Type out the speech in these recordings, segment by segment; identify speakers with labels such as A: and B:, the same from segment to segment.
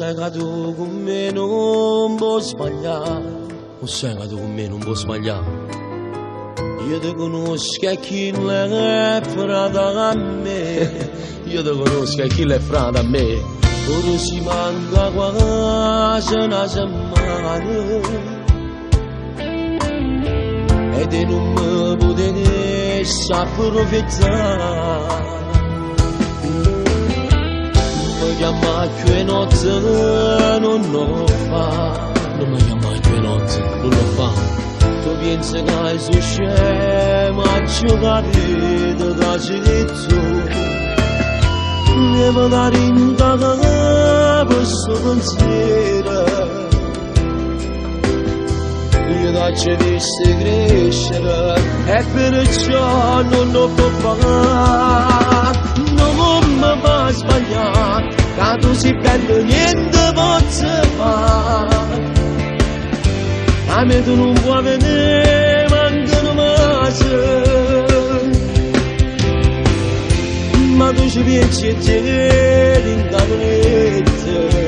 A: segnato con me non può sbagliare, ho segnato con me non può sbagliare. Io ti conosco e chi è frata a me, io ti conosco e chi è frata a me. Ora si manca quasi una settimana ed non mi potete approfittare. Mi chiama che notte non lo fa, non mi chiama che notte non lo fa. Tu pensi che sei scemo a giocare da tu. Devo dare in casa questo pensiero. Io da ci visto crescere e perciò non lo può fare. Non mi fa sbagliare, che tu sei bello niente posso fare. A me tu non puoi vedere, mancano masi. Ma tu ci piaci e te in tavolette.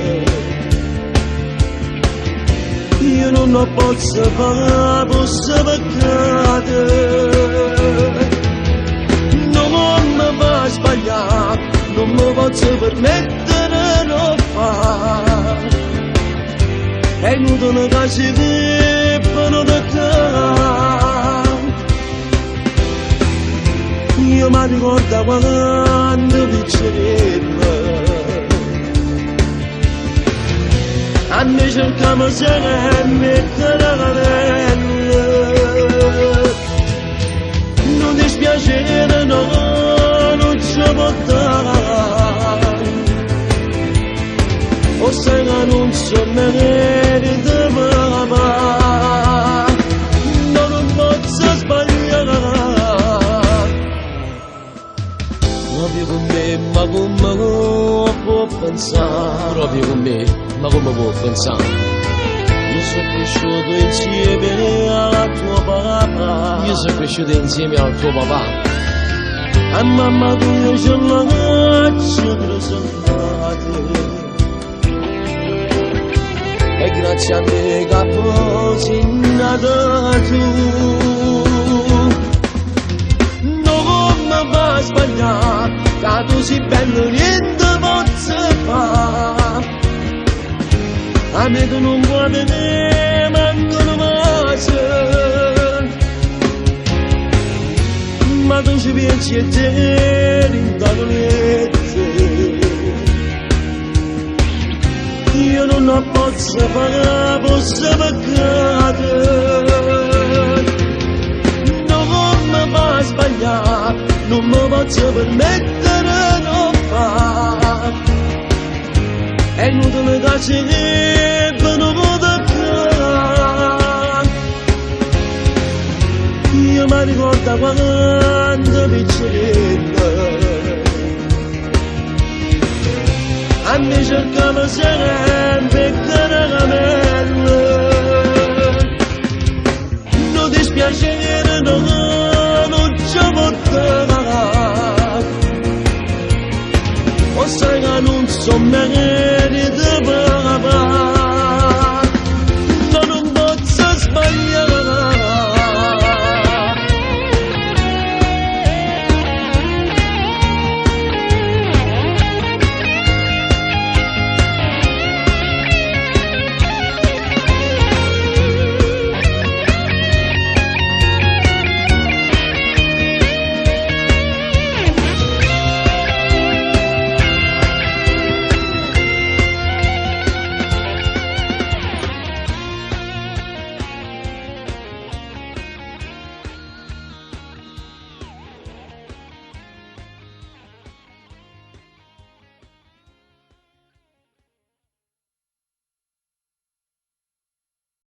A: Io non lo posso fare, posso peccare. Non mi fa sbagliare, non mi posso permettere di fare. È inutile che si debbano toccare. Io mi ricordo quando piccolino a me cercavo sempre caramelle. Non dispiacere no, non ci può dare. O sai che non so merito mamma, non posso sbagliare. Proprio con me, ma come può pensare? Proprio con me, ma come può pensare? Io sono cresciuto insieme al tuo papà. Io sono cresciuto insieme al tuo papà. A mamma tu io ce l'ho presentata. E grazie a me che poi sei nata tu. Non mi fa sbagliare, che tu sei bello niente posso fare. A me tu non puoi vedere, mancano masi. Ma tu ci pensi e te in tavolette. Io non lo posso fare, posso peccare. Non mi fa sbagliare, non mi posso permettere di fare. È inutile che ci debbano toccare. Io mi ricordo quando piccolino a me cercavo sempre caramelle. Non dispiacere no, non ci può dare. O sai che non so me